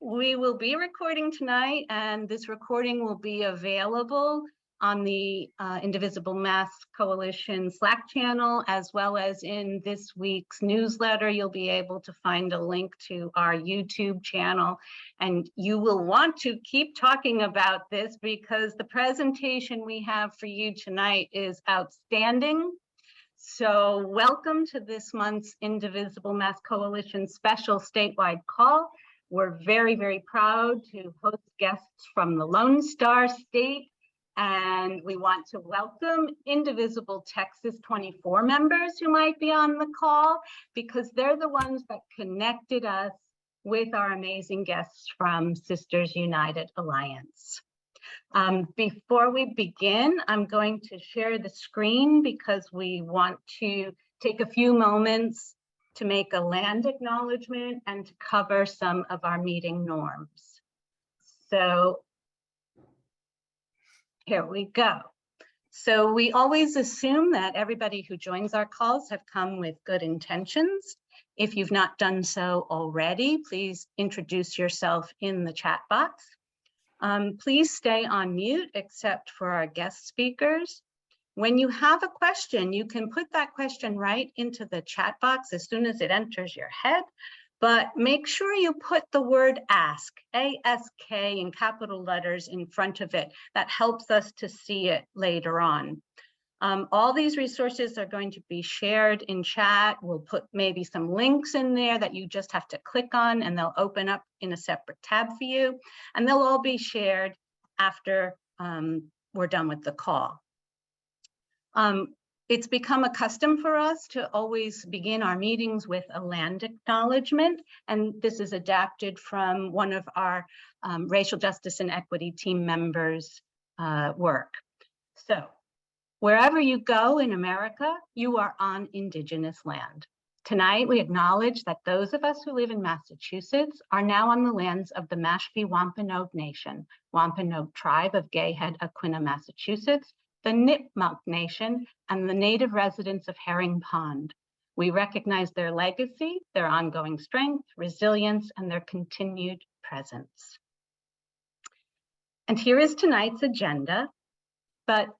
we will be recording tonight, and this recording will be available on the Indivisible Mass Coalition Slack channel, as well as in this week's newsletter. You'll be able to find a link to our YouTube channel, and you will want to keep talking about this because the presentation we have for you tonight is outstanding. So welcome to this month's Indivisible Mass Coalition special statewide call. We're very, very proud to host guests from the Lone Star State, and we want to welcome Indivisible Texas 24 members who might be on the call because they're the ones that connected us with our amazing guests from Sisters United Alliance. Before we begin, I'm going to share the screen because we want to take a few moments to make a land acknowledgement and to cover some of our meeting norms. So here we go. So we always assume that everybody who joins our calls have come with good intentions. If you've not done so already, please introduce yourself in the chat box. Please stay on mute except for our guest speakers. When you have a question, you can put that question right into the chat box as soon as it enters your head, but make sure you put the word ask, A-S-K in capital letters in front of it. That helps us to see it later on. All these resources are going to be shared in chat. We'll put maybe some links in there that you just have to click on and they'll open up in a separate tab for you. And they'll all be shared after we're done with the call. It's become a custom for us to always begin our meetings with a land acknowledgement, and this is adapted from one of our racial justice and equity team members' work. So, wherever you go in America, you are on Indigenous land. Tonight, we acknowledge that those of us who live in Massachusetts are now on the lands of the Mashpee Wampanoag Nation, Wampanoag tribe of Gayhead, Aquinnah, Massachusetts, the Nipmuc Nation, and the native residents of Herring Pond. We recognize their legacy, their ongoing strength, resilience, and their continued presence. And here is tonight's agenda. But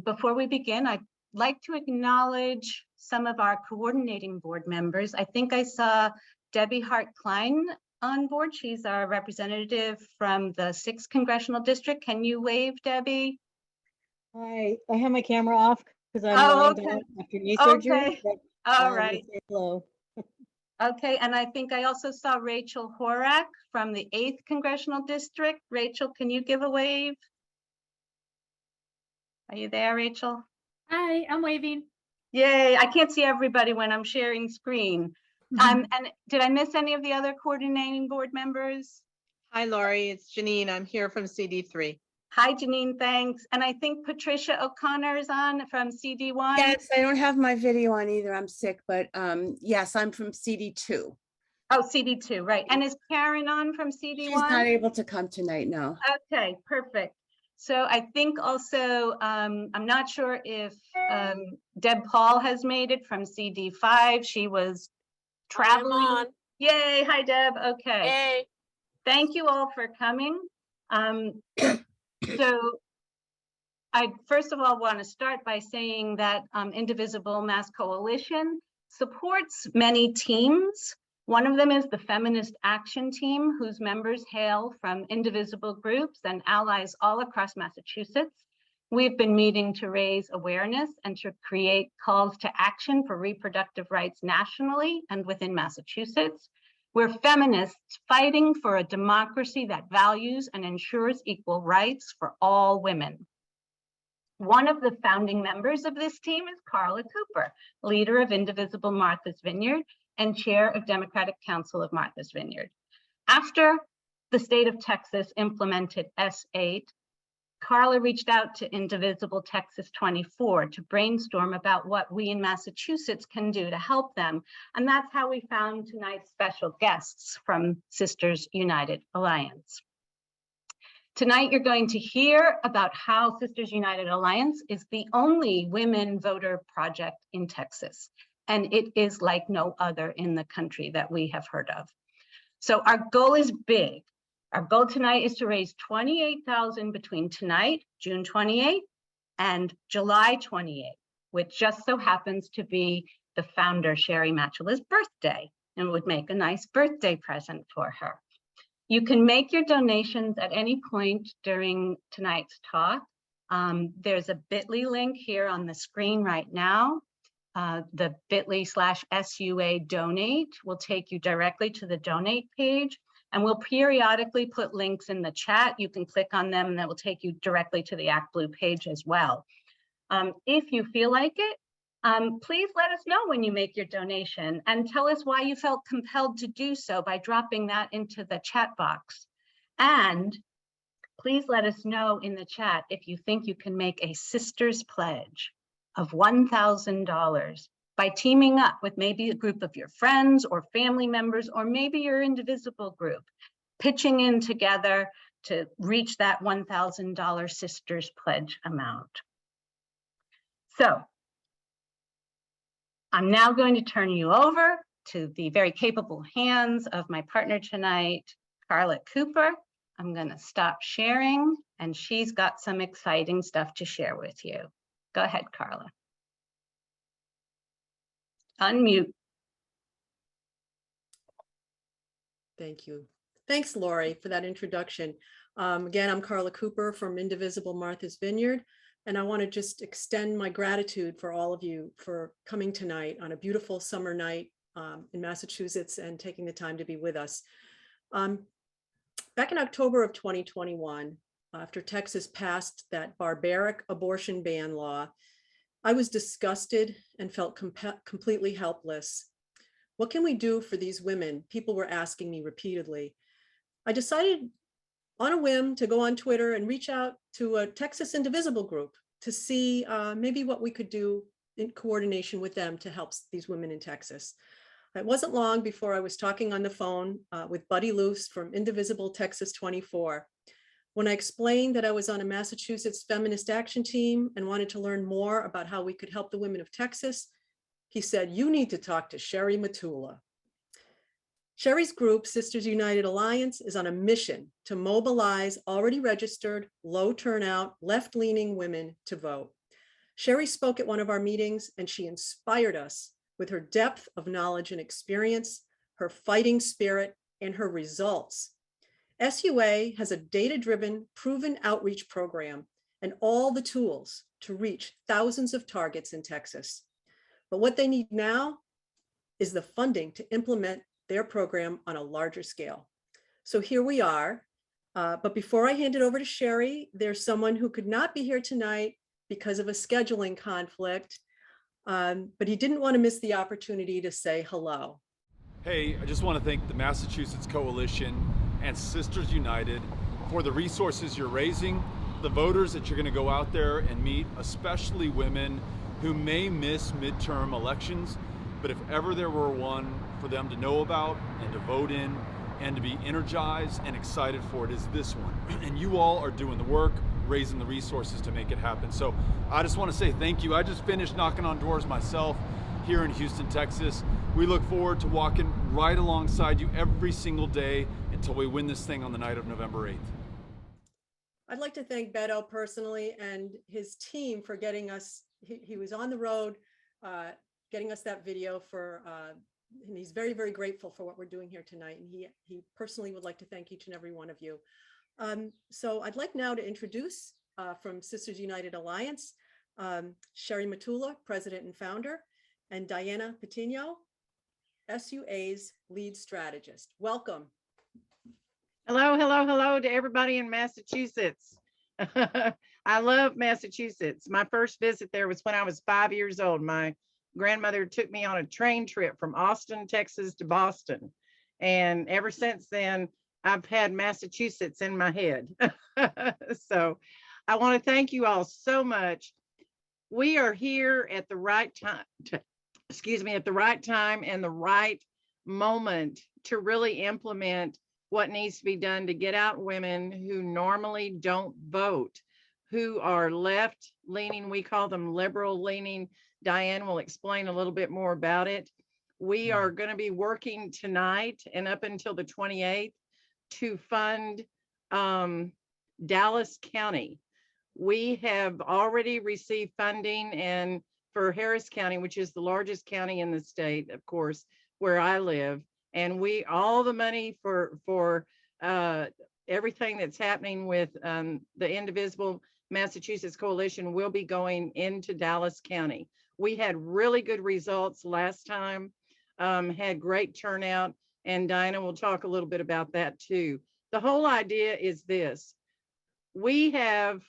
before we begin, I'd like to acknowledge some of our coordinating board members. I think I saw Debbie Hart-Klein on board. She's our representative from the 6th Congressional District. Can you wave, Debbie? Hi, I have my camera off because I'm lying down after knee surgery. Okay. All right. Say hello. Okay, and I think I also saw Rachel Horak from the 8th Congressional District. Rachel, can you give a wave? Are you there, Rachel? Hi, I'm waving. Yay, I can't see everybody when I'm sharing screen. And did I miss any of the other coordinating board members? Hi, Lori, it's Janine. I'm here from CD3. Hi, Janine, thanks. And I think Patricia O'Connor is on from CD1. Yes, I don't have my video on either. I'm sick, but yes, I'm from CD2. Oh, CD2, right. And is Karen on from CD1? She's not able to come tonight, no. Okay, perfect. So I think also, I'm not sure if Deb Paul has made it from CD5. She was traveling. I'm on. Yay, hi Deb, okay. Hey. Thank you all for coming. So I first of all want to start by saying that Indivisible Mass Coalition supports many teams. One of them is the Feminist Action Team, whose members hail from indivisible groups and allies all across Massachusetts. We've been meeting to raise awareness and to create calls to action for reproductive rights nationally and within Massachusetts. We're feminists fighting for a democracy that values and ensures equal rights for all women. One of the founding members of this team is Carla Cooper, leader of Indivisible Martha's Vineyard and chair of Democratic Council of Martha's Vineyard. After the state of Texas implemented S8, Carla reached out to Indivisible Texas 24 to brainstorm about what we in Massachusetts can do to help them. And that's how we found tonight's special guests from Sisters United Alliance. Tonight, you're going to hear about how Sisters United Alliance is the only women voter project in Texas. And it is like no other in the country that we have heard of. So our goal is big. Our goal tonight is to raise $28,000 between tonight, June 28th, and July 28th, which just so happens to be the founder, Sherry Matula's birthday, and would make a nice birthday present for her. You can make your donations at any point during tonight's talk. There's a bit.ly link here on the screen right now. The bit.ly/SUA donate will take you directly to the donate page, and we'll periodically put links in the chat. You can click on them and that will take you directly to the ActBlue page as well. If you feel like it, please let us know when you make your donation and tell us why you felt compelled to do so by dropping that into the chat box. And please let us know in the chat if you think you can make a sister's pledge of $1,000 by teaming up with maybe a group of your friends or family members, or maybe your indivisible group, pitching in together to reach that $1,000 sister's pledge amount. So I'm now going to turn you over to the very capable hands of my partner tonight, Carla Cooper. I'm going to stop sharing, and she's got some exciting stuff to share with you. Go ahead, Carla. Unmute. Thank you. Thanks, Lori, for that introduction. Again, I'm Carla Cooper from Indivisible Martha's Vineyard, and I want to just extend my gratitude for all of you for coming tonight on a beautiful summer night in Massachusetts and taking the time to be with us. Back in October of 2021, after Texas passed that barbaric abortion ban law, I was disgusted and felt completely helpless. What can we do for these women? People were asking me repeatedly. I decided on a whim to go on Twitter and reach out to a Texas Indivisible group to see maybe what we could do in coordination with them to help these women in Texas. It wasn't long before I was talking on the phone with Buddy Luce from Indivisible Texas 24. When I explained that I was on a Massachusetts feminist action team and wanted to learn more about how we could help the women of Texas, he said, "You need to talk to Sherry Matula." Sherry's group, Sisters United Alliance, is on a mission to mobilize already registered, low turnout, left-leaning women to vote. Sherry spoke at one of our meetings, and she inspired us with her depth of knowledge and experience, her fighting spirit, and her results. SUA has a data-driven, proven outreach program and all the tools to reach thousands of targets in Texas. But what they need now is the funding to implement their program on a larger scale. So here we are. But before I hand it over to Sherry, there's someone who could not be here tonight because of a scheduling conflict, but he didn't want to miss the opportunity to say hello. Hey, I just want to thank the Massachusetts Coalition and Sisters United for the resources you're raising, the voters that you're going to go out there and meet, especially women who may miss midterm elections, but if ever there were one for them to know about and to vote in and to be energized and excited for, it is this one. And you all are doing the work, raising the resources to make it happen. So I just want to say thank you. I just finished knocking on doors myself here in Houston, Texas. We look forward to walking right alongside you every single day until we win this thing on the night of November 8th. I'd like to thank Beto personally and his team for getting us, he was on the road, getting us that video for, and he's very, very grateful for what we're doing here tonight. And he personally would like to thank each and every one of you. So I'd like now to introduce from Sisters United Alliance, Sherry Matula, President and Founder, and Diana Patino, SUA's lead strategist. Welcome. Hello, hello, hello to everybody in Massachusetts. I love Massachusetts. My first visit there was when I was 5 years old. My grandmother took me on a train trip from Austin, Texas to Boston. And ever since then, I've had Massachusetts in my head. So I want to thank you all so much. We are here at the right time, at the right time and the right moment to really implement what needs to be done to get out women who normally don't vote, who are left leaning. We call them liberal leaning. Diane will explain a little bit more about it. We are going to be working tonight and up until the 28th to fund Dallas County. We have already received funding, and for Harris County, which is the largest county in the state, of course, where I live, and all the money for everything that's happening with the Indivisible Massachusetts Coalition will be going into Dallas County. We had really good results last time, had great turnout, and Dinah will talk a little bit about that too. The whole idea is this: we have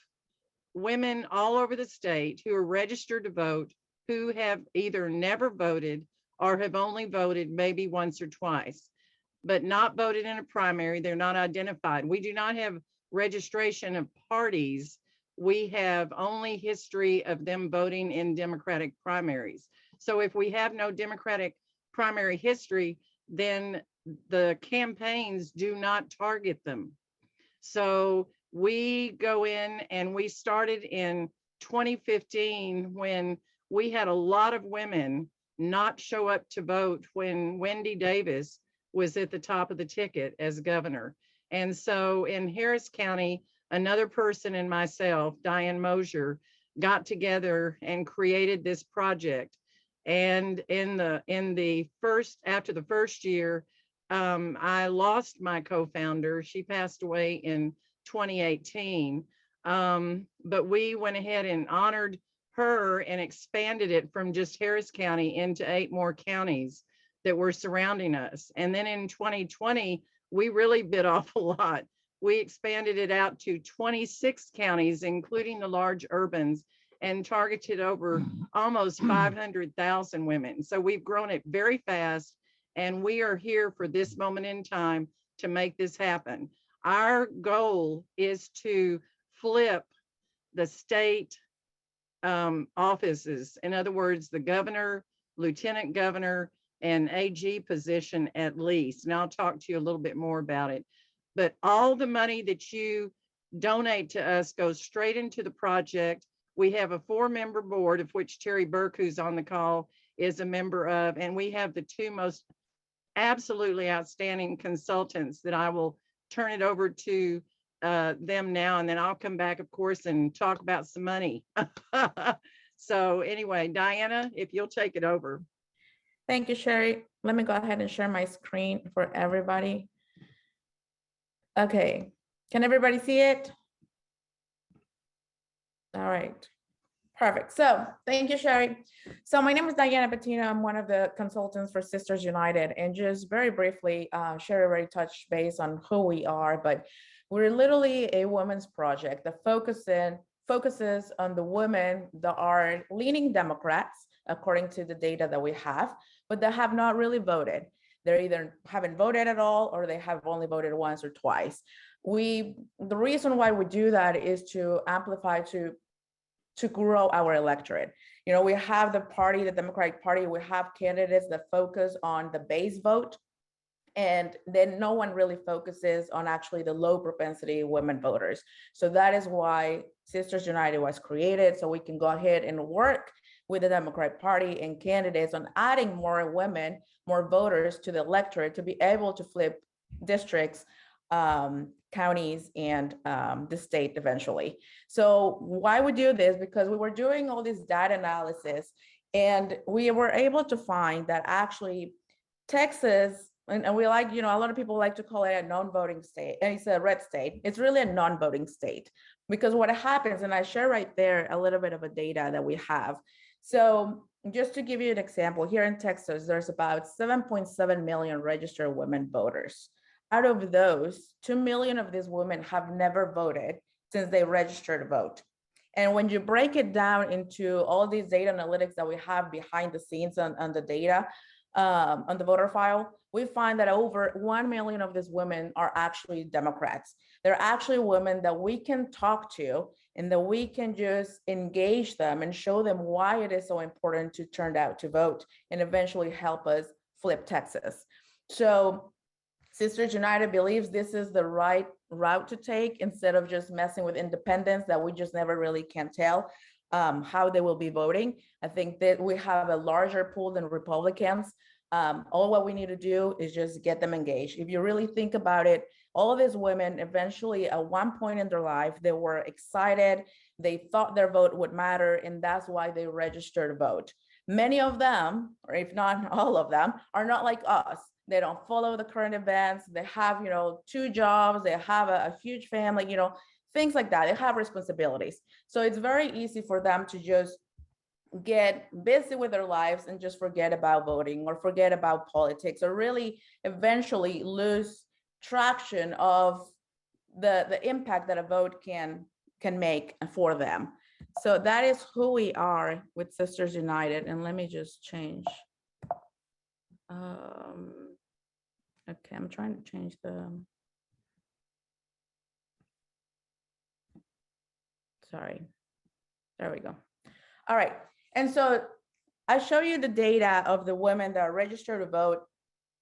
women all over the state who are registered to vote, who have either never voted or have only voted maybe once or twice, but not voted in a primary. They're not identified. We do not have registration of parties. We have only history of them voting in Democratic primaries. So if we have no Democratic primary history, then the campaigns do not target them. So we go in, and we started in 2015 when we had a lot of women not show up to vote when Wendy Davis was at the top of the ticket as governor. And so in Harris County, another person and myself, Diane Mosier, got together and created this project. And after the first year, I lost my co-founder. She passed away in 2018. But we went ahead and honored her and expanded it from just Harris County into 8 more counties that were surrounding us. And then in 2020, we really bit off a lot. We expanded it out to 26 counties, including the large urbans, and targeted over almost 500,000 women. So we've grown it very fast, and we are here for this moment in time to make this happen. Our goal is to flip the state offices. In other words, the governor, lieutenant governor, and AG position at least. And I'll talk to you a little bit more about it. But all the money that you donate to us goes straight into the project. We have a 4-member board, of which Terry Burke, who's on the call, is a member of, and we have the 2 most absolutely outstanding consultants that I will turn it over to them now, and then I'll come back, of course, and talk about some money. So anyway, Diana, if you'll take it over. Thank you, Sherry. Let me go ahead and share my screen for everybody. Okay, can everybody see it? All right, perfect. So thank you, Sherry. So my name is Diana Bettina. I'm one of the consultants for Sisters United. And just very briefly, Sherry already touched base on who we are, but we're literally a women's project that focuses on the women that are leaning Democrats, according to the data that we have, but that have not really voted. They either haven't voted at all, or they have only voted once or twice. The reason why we do that is to amplify, to grow our electorate. You know, we have the party, the Democratic Party, we have candidates that focus on the base vote, and then no one really focuses on actually the low propensity women voters. So that is why Sisters United was created, so we can go ahead and work with the Democratic Party and candidates on adding more women, more voters to the electorate to be able to flip districts, counties, and the state eventually. So why we do this? Because we were doing all this data analysis, and we were able to find that actually Texas, and we like, you know, a lot of people like to call it a non-voting state, and it's a red state. It's really a non-voting state, because what happens, and I share right there a little bit of a data that we have. So just to give you an example, here in Texas, there's about 7.7 million registered women voters. Out of those, 2 million of these women have never voted since they registered to vote. And when you break it down into all these data analytics that we have behind the scenes on the data, on the voter file, we find that over 1 million of these women are actually Democrats. They're actually women that we can talk to, and that we can just engage them and show them why it is so important to turn out to vote and eventually help us flip Texas. So Sisters United believes this is the right route to take, instead of just messing with independents that we just never really can tell how they will be voting. I think that we have a larger pool than Republicans. All what we need to do is just get them engaged. If you really think about it, all of these women eventually at one point in their life, they were excited, they thought their vote would matter, and that's why they registered to vote. Many of them, or if not all of them, are not like us. They don't follow the current events. They have, 2 jobs, they have a huge family, things like that. They have responsibilities. So it's very easy for them to just get busy with their lives and just forget about voting or forget about politics, or really eventually lose traction of the impact that a vote can make for them. So that is who we are with Sisters United. And let me just change. Okay, I'm trying to change sorry. There we go. All right. And so I show you the data of the women that are registered to vote,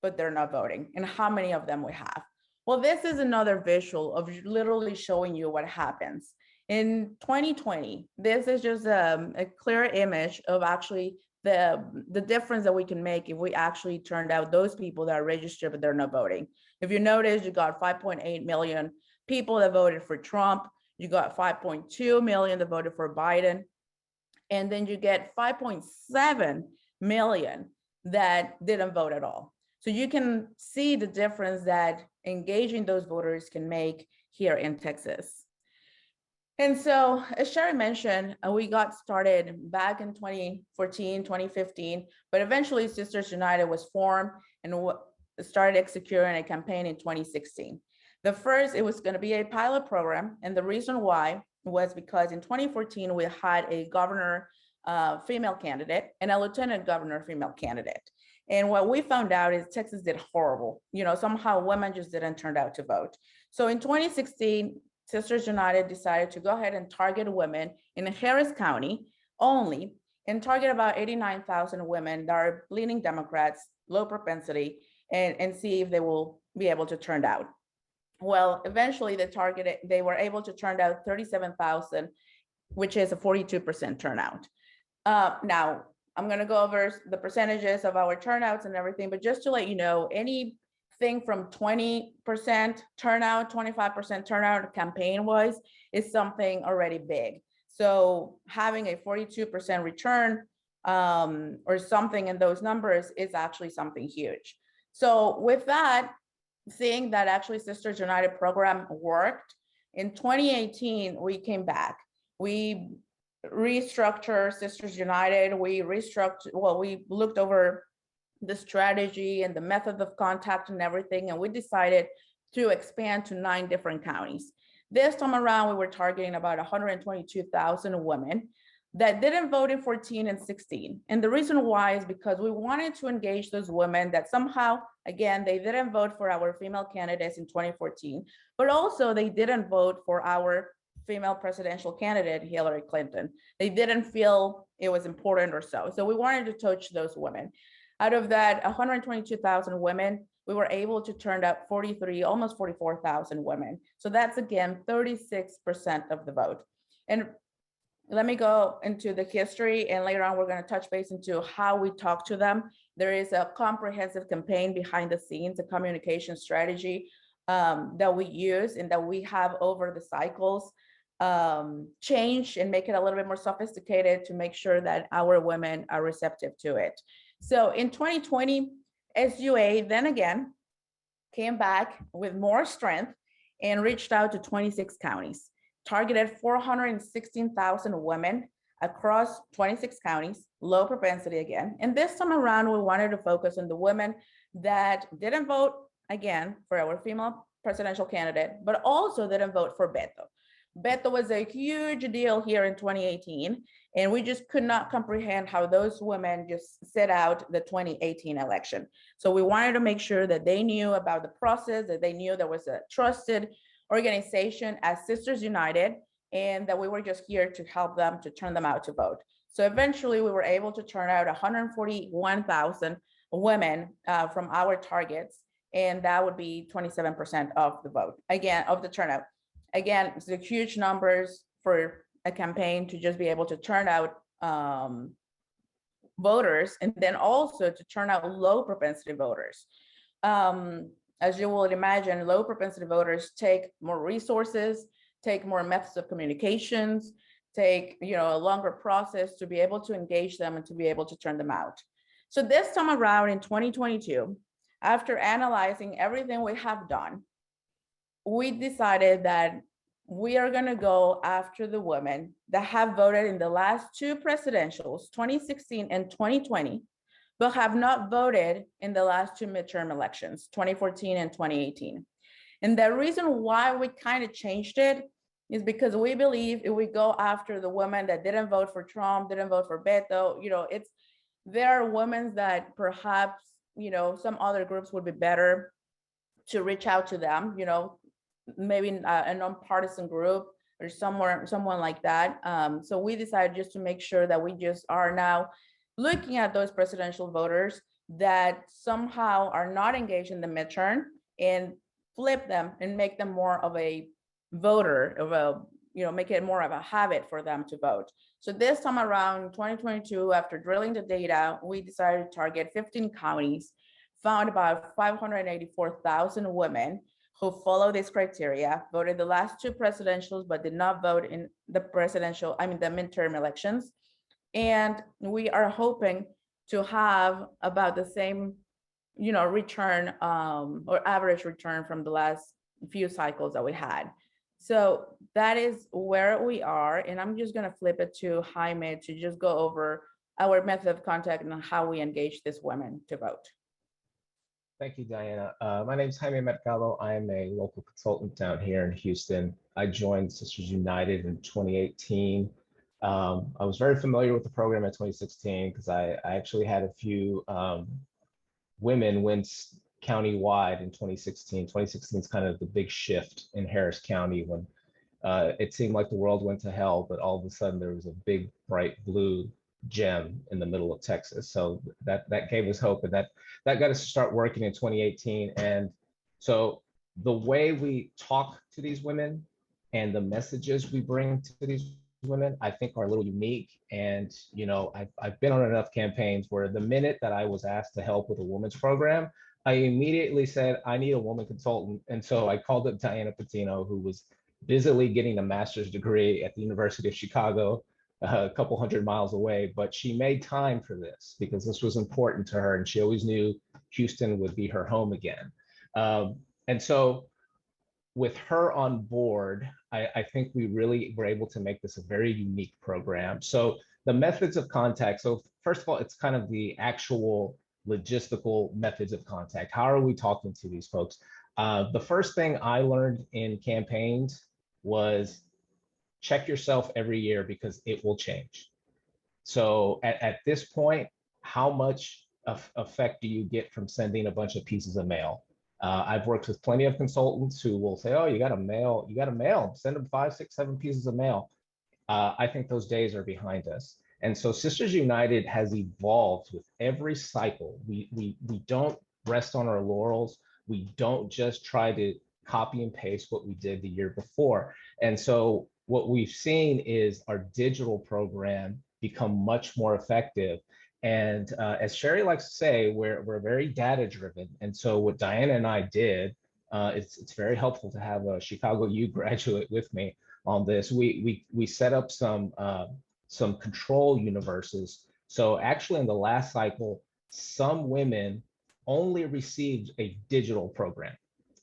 but they're not voting, and how many of them we have. Well, this is another visual of literally showing you what happens. In 2020, this is just a clear image of actually the difference that we can make if we actually turned out those people that are registered, but they're not voting. If you notice, you got 5.8 million people that voted for Trump. You got 5.2 million that voted for Biden. And then you get 5.7 million that didn't vote at all. So you can see the difference that engaging those voters can make here in Texas. And so, as Sherry mentioned, we got started back in 2014, 2015, but eventually Sisters United was formed and started executing a campaign in 2016. The first, it was going to be a pilot program. And the reason why was because in 2014, we had a governor female candidate and a lieutenant governor female candidate. And what we found out is Texas did horrible. Somehow women just didn't turn out to vote. So in 2016, Sisters United decided to go ahead and target women in Harris County only, and target about 89,000 women that are leaning Democrats, low propensity, and see if they will be able to turn out. Well, eventually they were able to turn out 37,000, which is a 42% turnout. Now, I'm going to go over the percentages of our turnouts and everything, but just to let you know, anything from 20% turnout, 25% turnout campaign-wise is something already big. So having a 42% return or something in those numbers is actually something huge. So with that, seeing that actually Sisters United program worked, in 2018, we came back. We restructured Sisters United. We looked over the strategy and the method of contact and everything, and we decided to expand to 9 different counties. This time around, we were targeting about 122,000 women that didn't vote in 14 and 16. And the reason why is because we wanted to engage those women that somehow, again, they didn't vote for our female candidates in 2014, but also they didn't vote for our female presidential candidate, Hillary Clinton. They didn't feel it was important or so. So we wanted to touch those women. Out of that 122,000 women, we were able to turn out almost 44,000 women. So that's, again, 36% of the vote. And let me go into the history, and later on, we're going to touch base into how we talk to them. There is a comprehensive campaign behind the scenes, a communication strategy that we use and that we have over the cycles change and make it a little bit more sophisticated to make sure that our women are receptive to it. So in 2020, SUA then again came back with more strength and reached out to 26 counties, targeted 416,000 women across 26 counties, low propensity again. And this time around, we wanted to focus on the women that didn't vote, again, for our female presidential candidate, but also didn't vote for Beto. Beto was a huge deal here in 2018, and we just could not comprehend how those women just sit out the 2018 election. So we wanted to make sure that they knew about the process, that they knew there was a trusted organization as Sisters United, and that we were just here to help them to turn them out to vote. So eventually we were able to turn out 141,000 women from our targets, and that would be 27% of the vote, again, of the turnout. Again, it's the huge numbers for a campaign to just be able to turn out voters, and then also to turn out low propensity voters. As you will imagine, low propensity voters take more resources, take more methods of communications, take a longer process to be able to engage them and to be able to turn them out. So this time around in 2022, after analyzing everything we have done, we decided that we are going to go after the women that have voted in the last two presidentials, 2016 and 2020, but have not voted in the last two midterm elections, 2014 and 2018. And the reason why we kind of changed it is because we believe if we go after the women that didn't vote for Trump, didn't vote for Beto, there are women that perhaps, some other groups would be better to reach out to them, maybe a nonpartisan group or someone like that. So we decided just to make sure that we just are now looking at those presidential voters that somehow are not engaged in the midterm and flip them and make them more of a voter, make it more of a habit for them to vote. So this time around 2022, after drilling the data, we decided to target 15 counties, found about 584,000 women who follow this criteria, voted the last two presidentials, but did not vote in the midterm elections. And we are hoping to have about the same, return or average return from the last few cycles that we had. So that is where we are. And I'm just going to flip it to Jaime to just go over our method of contact and how we engage these women to vote. Thank you, Diana. My name is Jaime Mercado. I am a local consultant down here in Houston. I joined Sisters United in 2018. I was very familiar with the program in 2016 because I actually had a few women win county-wide in 2016. 2016 is kind of the big shift in Harris County when it seemed like the world went to hell, but all of a sudden there was a big, bright blue gem in the middle of Texas. So that gave us hope, and that got us to start working in 2018. And so the way we talk to these women and the messages we bring to these women, I think are a little unique. And, I've been on enough campaigns where the minute that I was asked to help with a women's program, I immediately said, I need a woman consultant. And so I called up Diana Patino, who was busily getting a master's degree at the University of Chicago, a couple hundred miles away, but she made time for this because this was important to her. And she always knew Houston would be her home again. And so with her on board, I think we really were able to make this a very unique program. So the methods of contact. So first of all, it's kind of the actual logistical methods of contact. How are we talking to these folks? The first thing I learned in campaigns was check yourself every year because it will change. So at this point, how much effect do you get from sending a bunch of pieces of mail? I've worked with plenty of consultants who will say, oh, you got to mail, send them 5, 6, 7 pieces of mail. I think those days are behind us. And so Sisters United has evolved with every cycle. We don't rest on our laurels. We don't just try to copy and paste what we did the year before. And so what we've seen is our digital program become much more effective. And as Sherry likes to say, we're very data driven. And so what Diana and I did, it's very helpful to have a Chicago U graduate with me on this. We set up some control universes. So actually in the last cycle, some women only received a digital program,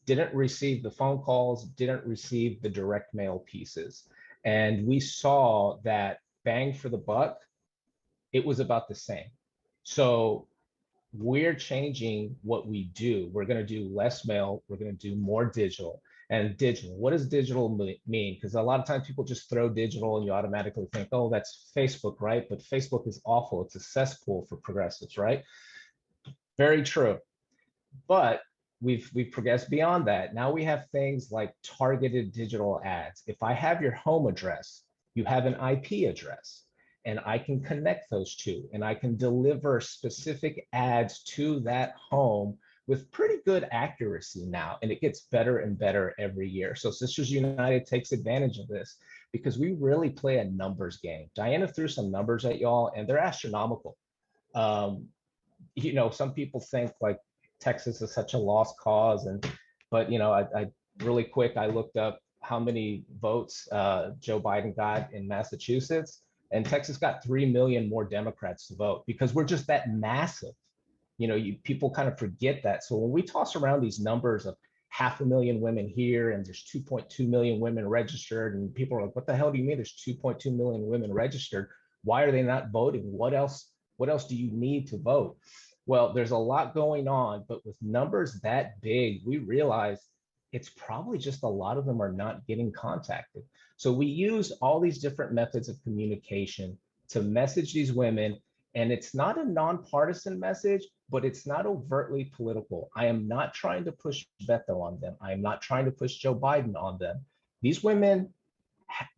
didn't receive the phone calls, didn't receive the direct mail pieces. And we saw that bang for the buck, it was about the same. So we're changing what we do. We're going to do less mail. We're going to do more digital. And digital, what does digital mean? Because a lot of times people just throw digital and you automatically think, oh, that's Facebook, right? But Facebook is awful. It's a cesspool for progressives, right? Very true. But we've progressed beyond that. Now we have things like targeted digital ads. If I have your home address, you have an IP address, and I can connect those two, and I can deliver specific ads to that home with pretty good accuracy now, and it gets better and better every year. So Sisters United takes advantage of this because we really play a numbers game. Diana threw some numbers at y'all, and they're astronomical. You know, some people think like Texas is such a lost cause, but you know, I really quick, I looked up how many votes Joe Biden got in Massachusetts, and Texas got 3 million more Democrats to vote because we're just that massive. You know, people kind of forget that. So when we toss around these numbers of 500,000 women here and there's 2.2 million women registered, and people are like, what the hell do you mean there's 2.2 million women registered? Why are they not voting? What else do you need to vote? Well, there's a lot going on, but with numbers that big, we realize it's probably just a lot of them are not getting contacted. So we use all these different methods of communication to message these women. And it's not a nonpartisan message, but it's not overtly political. I am not trying to push Beto on them. I am not trying to push Joe Biden on them. These women,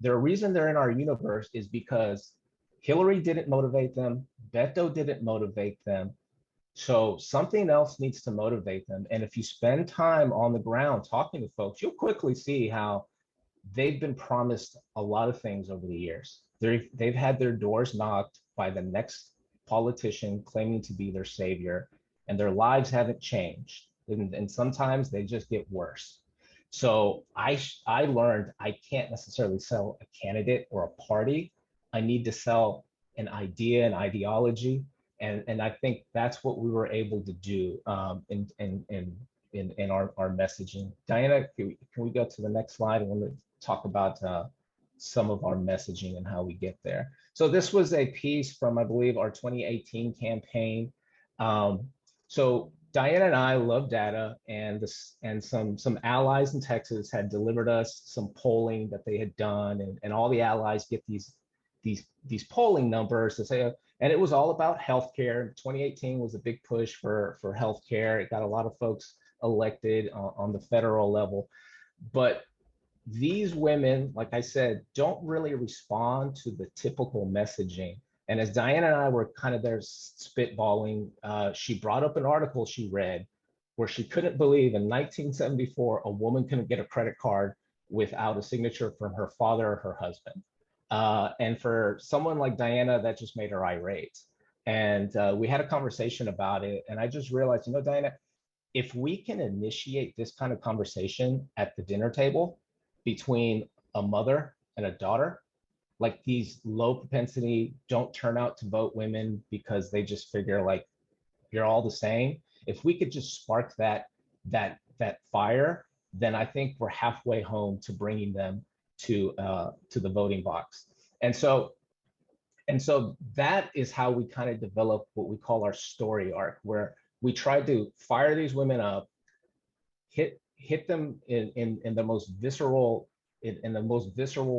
the reason they're in our universe is because Hillary didn't motivate them. Beto didn't motivate them. So something else needs to motivate them. And if you spend time on the ground talking to folks, you'll quickly see how they've been promised a lot of things over the years. They've had their doors knocked by the next politician claiming to be their savior, and their lives haven't changed. And sometimes they just get worse. So I learned I can't necessarily sell a candidate or a party. I need to sell an idea, an ideology. And I think that's what we were able to do in our messaging. Diana, can we go to the next slide? I want to talk about some of our messaging and how we get there. So this was a piece from, I believe, our 2018 campaign. So Diana and I love data, and some allies in Texas had delivered us some polling that they had done, and all the allies get these polling numbers to say, and it was all about healthcare. 2018 was a big push for healthcare. It got a lot of folks elected on the federal level, but these women, like I said, don't really respond to the typical messaging. And as Diana and I were kind of there spitballing, she brought up an article she read where she couldn't believe in 1974, a woman couldn't get a credit card without a signature from her father or her husband. And for someone like Diana, that just made her irate. And we had a conversation about it. And I just realized, you know, Diana, if we can initiate this kind of conversation at the dinner table between a mother and a daughter, like these low propensity, don't turn out to vote women because they just figure like you're all the same. If we could just spark that fire, then I think we're halfway home to bringing them to the voting box. And so that is how we kind of develop what we call our story arc, where we try to fire these women up, hit them in the most visceral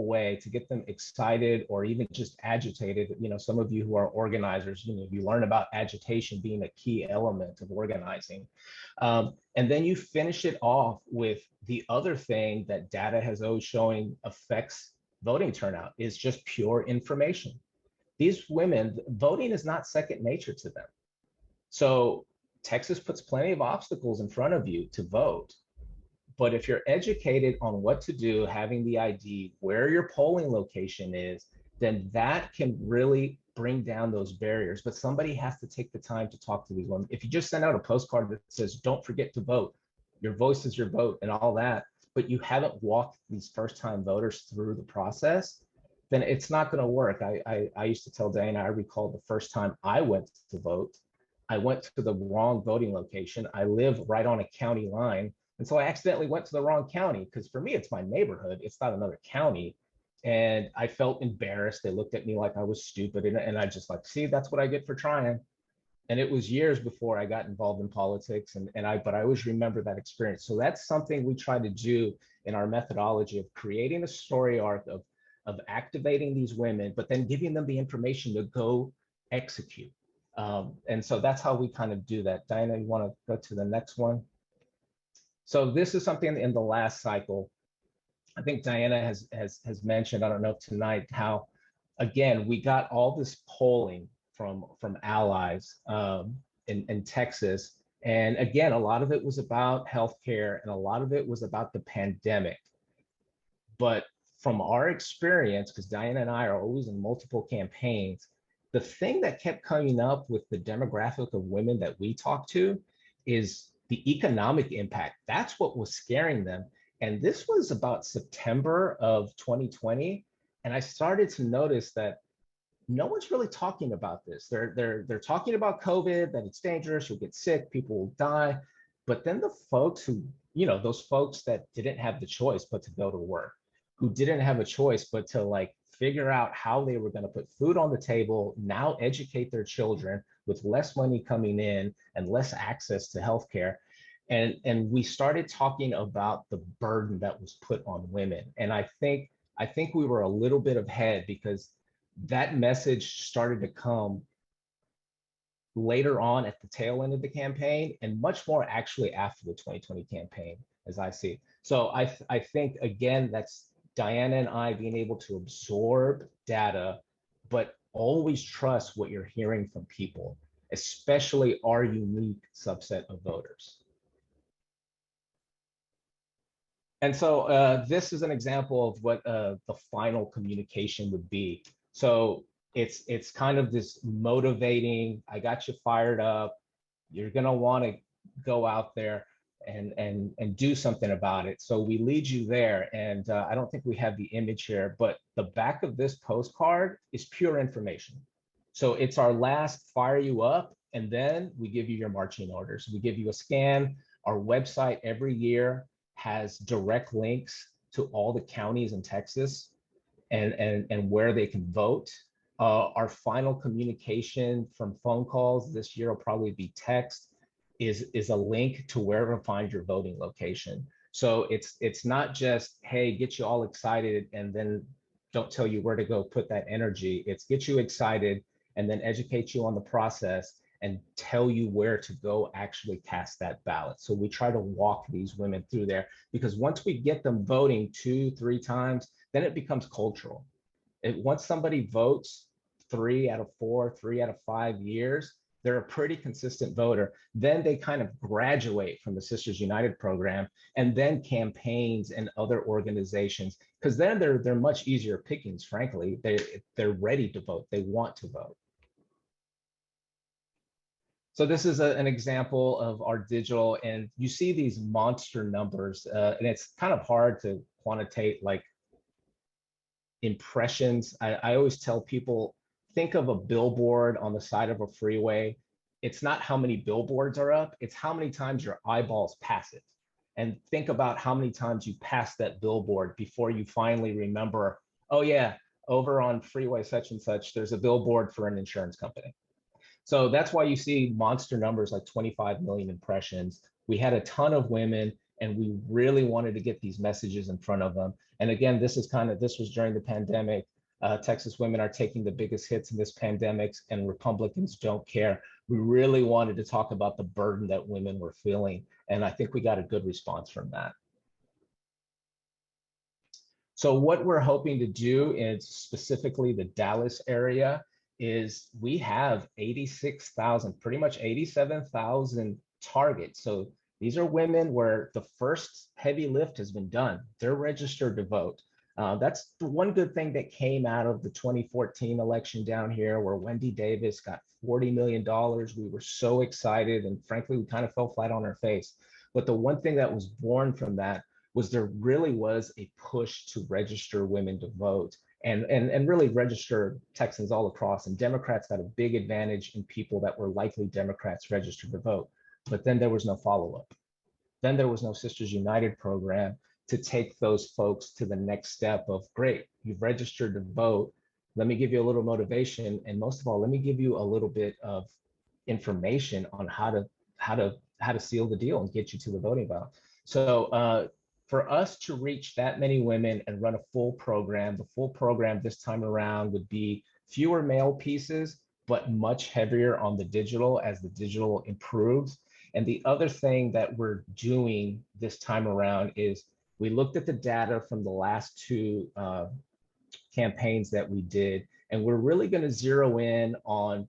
way to get them excited or even just agitated. You know, some of you who are organizers, you know, you learn about agitation being a key element of organizing. And then you finish it off with the other thing that data has always showing affects voting turnout is just pure information. These women, voting is not second nature to them. So Texas puts plenty of obstacles in front of you to vote. But if you're educated on what to do, having the ID, where your polling location is, then that can really bring down those barriers. But somebody has to take the time to talk to these women. If you just send out a postcard that says, don't forget to vote, your voice is your vote and all that, but you haven't walked these first-time voters through the process, then it's not going to work. I used to tell Dana, I recall the first time I went to vote, I went to the wrong voting location. I live right on a county line. And so I accidentally went to the wrong county because for me, it's my neighborhood. It's not another county. And I felt embarrassed. They looked at me like I was stupid. And I just like, see, that's what I get for trying. And it was years before I got involved in politics. But I always remember that experience. So that's something we try to do in our methodology of creating a story arc of activating these women, but then giving them the information to go execute. And so that's how we kind of do that. Diana, you want to go to the next one? So this is something in the last cycle. I think Diana has mentioned, I don't know tonight, how, again, we got all this polling from allies in Texas. And again, a lot of it was about healthcare and a lot of it was about the pandemic. But from our experience, because Diana and I are always in multiple campaigns, the thing that kept coming up with the demographic of women that we talked to is the economic impact. That's what was scaring them. And this was about September of 2020. And I started to notice that no one's really talking about this. They're talking about COVID, that it's dangerous, you'll get sick, people will die. But then the folks who, those folks that didn't have the choice but to go to work, who didn't have a choice but to like figure out how they were going to put food on the table, now educate their children with less money coming in and less access to healthcare. And we started talking about the burden that was put on women. And I think we were a little bit ahead because that message started to come later on at the tail end of the campaign, and much more actually after the 2020 campaign, as I see. So I think, again, that's Diana and I being able to absorb data, but always trust what you're hearing from people, especially our unique subset of voters. And so this is an example of what the final communication would be. So it's kind of this motivating, I got you fired up, you're gonna wanna go out there and do something about it. So we lead you there. And I don't think we have the image here, but the back of this postcard is pure information. So it's our last fire you up, and then we give you your marching orders. We give you a scan. Our website every year has direct links to all the counties in Texas and where they can vote. Our final communication from phone calls this year will probably be text, is a link to where to find your voting location. So it's not just, hey, get you all excited and then don't tell you where to go put that energy. It's get you excited and then educate you on the process and tell you where to go actually cast that ballot. So we try to walk these women through there, because once we get them voting 2-3 times, then it becomes cultural. Once somebody votes 3 out of 4, 3 out of 5 years, they're a pretty consistent voter. Then they kind of graduate from the Sisters United program, and then campaigns and other organizations, because then they're much easier pickings, frankly. They're ready to vote. They want to vote. So this is an example of our digital, and you see these monster numbers, and it's kind of hard to quantitate like impressions. I always tell people, think of a billboard on the side of a freeway. It's not how many billboards are up, it's how many times your eyeballs pass it. And think about how many times you pass that billboard before you finally remember, oh yeah, over on freeway such and such, there's a billboard for an insurance company. So that's why you see monster numbers like 25 million impressions. We had a ton of women, and we really wanted to get these messages in front of them. And again, this was during the pandemic. Texas women are taking the biggest hits in this pandemic, and Republicans don't care. We really wanted to talk about the burden that women were feeling, and I think we got a good response from that. So what we're hoping to do in specifically the Dallas area is we have 86,000, pretty much 87,000 targets. So these are women where the first heavy lift has been done. They're registered to vote. That's the one good thing that came out of the 2014 election down here, where Wendy Davis got $40 million. We were so excited, and frankly, we kind of fell flat on our face. But the one thing that was born from that was there really was a push to register women to vote, and really register Texans all across. And Democrats got a big advantage in people that were likely Democrats registered to vote. But then there was no follow-up. Then there was no Sisters United program to take those folks to the next step of, great, you've registered to vote. Let me give you a little motivation. And most of all, let me give you a little bit of information on how to seal the deal and get you to the voting ballot. So for us to reach that many women and run a full program, the full program this time around would be fewer mail pieces, but much heavier on the digital as the digital improves. And the other thing that we're doing this time around is we looked at the data from the last 2 campaigns that we did, and we're really going to zero in on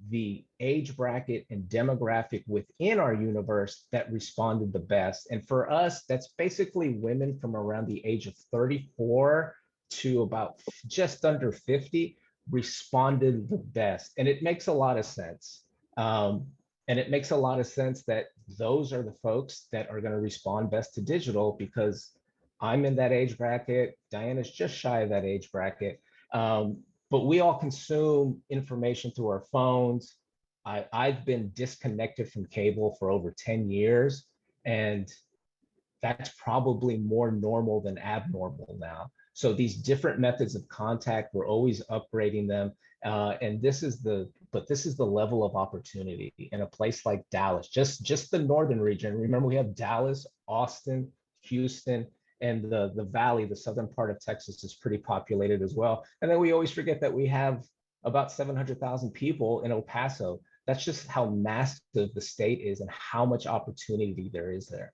the age bracket and demographic within our universe that responded the best. And for us, that's basically women from around the age of 34 to about just under 50. responded the best. And it makes a lot of sense. And it makes a lot of sense that those are the folks that are going to respond best to digital, because I'm in that age bracket. Diana's just shy of that age bracket. But we all consume information through our phones. I've been disconnected from cable for over 10 years, and that's probably more normal than abnormal now. So these different methods of contact, we're always upgrading them. And this is the level of opportunity in a place like Dallas, just the northern region. Remember, we have Dallas, Austin, Houston, and the valley, the southern part of Texas is pretty populated as well. And then we always forget that we have about 700,000 people in El Paso. That's just how massive the state is and how much opportunity there is there.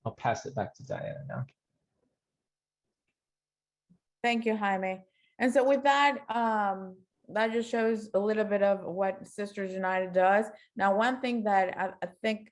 I'll pass it back to Diana now. Thank you, Jaime. And so with that, that just shows a little bit of what Sisters United does. Now, one thing that I think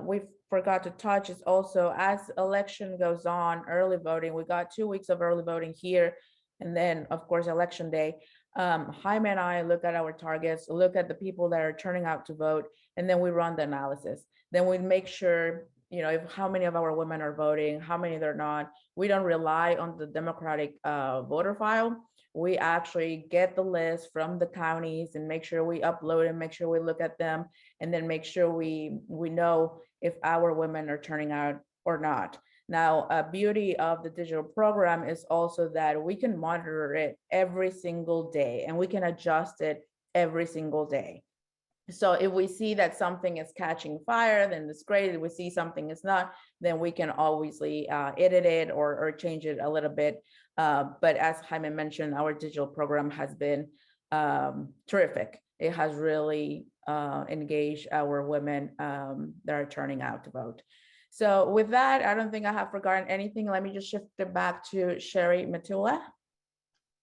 we forgot to touch is also, as election goes on, early voting, we got 2 weeks of early voting here. And then, of course, election day. Jaime and I look at our targets, look at the people that are turning out to vote, and then we run the analysis. Then we make sure, you know, how many of our women are voting, how many they're not. We don't rely on the Democratic voter file. We actually get the list from the counties and make sure we upload and make sure we look at them, and then make sure we know if our women are turning out or not. Now, a beauty of the digital program is also that we can monitor it every single day, and we can adjust it every single day. So if we see that something is catching fire, then it's great. If we see something is not, then we can obviously edit it or change it a little bit. But as Jaime mentioned, our digital program has been terrific. It has really engaged our women that are turning out to vote. So with that, I don't think I have forgotten anything. Let me just shift it back to Sherry Matula.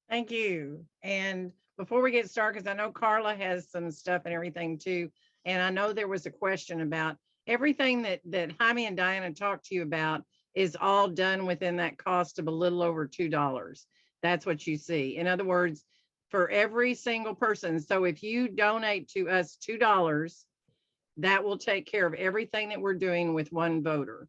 Thank you. And before we get started, because I know Carla has some stuff and everything too, and I know there was a question about everything that Jaime and Diana talked to you about is all done within that cost of a little over $2. That's what you see. In other words, for every single person. So if you donate to us $2, that will take care of everything that we're doing with one voter.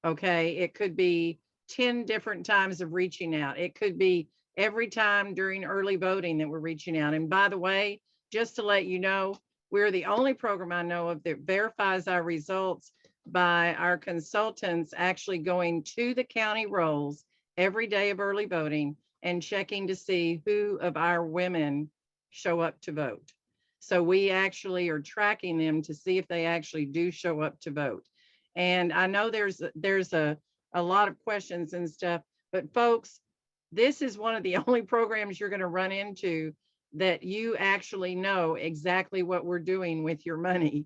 Okay, it could be 10 different times of reaching out. It could be every time during early voting that we're reaching out. And by the way, just to let you know, we're the only program I know of that verifies our results by our consultants actually going to the county rolls every day of early voting and checking to see who of our women show up to vote. So we actually are tracking them to see if they actually do show up to vote. And I know there's a lot of questions and stuff, but folks, this is one of the only programs you're going to run into that you actually know exactly what we're doing with your money.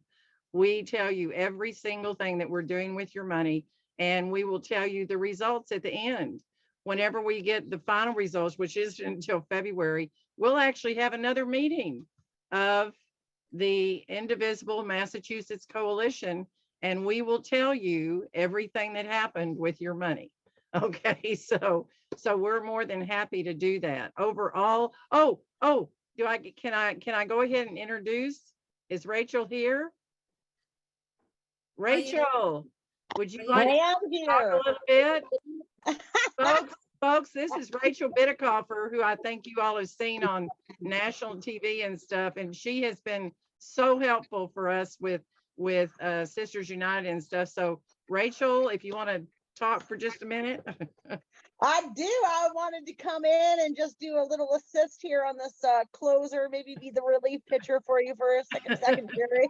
We tell you every single thing that we're doing with your money, and we will tell you the results at the end. Whenever we get the final results, which is until February, we'll actually have another meeting of the Indivisible Massachusetts Coalition, and we will tell you everything that happened with your money. Okay, so we're more than happy to do that. Overall, can I go ahead and introduce? Is Rachel here? Rachel, would you like to talk a little bit? Folks, this is Rachel Bitterkoffer, who I think you all have seen on national TV and stuff, and she has been so helpful for us with Sisters United and stuff. So Rachel, if you want to talk for just a minute. I do. I wanted to come in and just do a little assist here on this closer, maybe be the relief pitcher for you for a second period.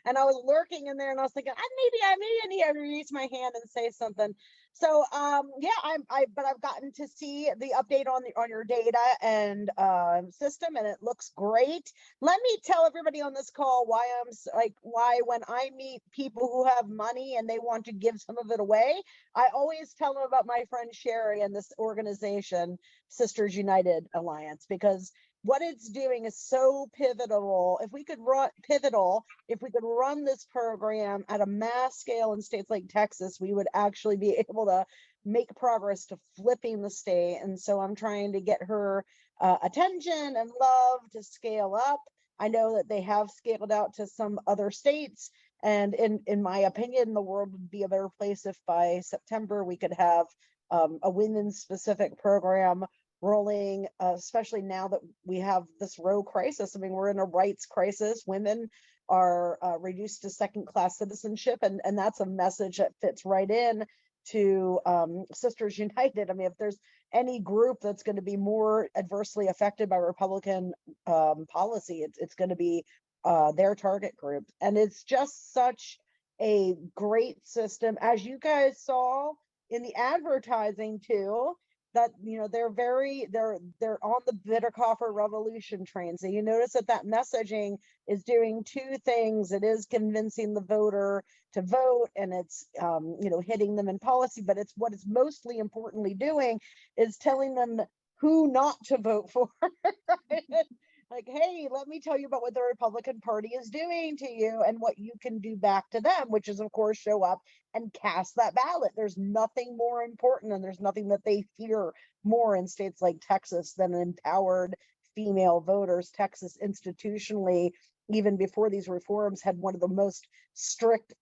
And I was lurking in there and I was thinking, maybe I need to raise my hand and say something. So yeah, but I've gotten to see the update on your data and system, and it looks great. Let me tell everybody on this call why when I meet people who have money and they want to give some of it away, I always tell them about my friend Sherry and this organization, Sisters United Alliance, because what it's doing is so pivotal. If we could run this program at a mass scale in states like Texas, we would actually be able to make progress to flipping the state. And so I'm trying to get her attention and love to scale up. I know that they have scaled out to some other states. And in my opinion, the world would be a better place if by September we could have a women's specific program rolling, especially now that we have this Roe crisis. I mean, we're in a rights crisis. Women are reduced to second-class citizenship, and that's a message that fits right in to Sisters United. I mean, if there's any group that's going to be more adversely affected by Republican policy, it's going to be their target group. And it's just such a great system, as you guys saw in the advertising too, that, you know, they're on the Bittercoffer revolution train. So you notice that messaging is doing two things. It is convincing the voter to vote, and it's you know, hitting them in policy, but it's what it's mostly importantly doing is telling them who not to vote for. Right? Like, hey, let me tell you about what the Republican Party is doing to you and what you can do back to them, which is, of course, show up and cast that ballot. There's nothing more important, and there's nothing that they fear more in states like Texas than empowered female voters. Texas institutionally, even before these reforms, had one of the most strict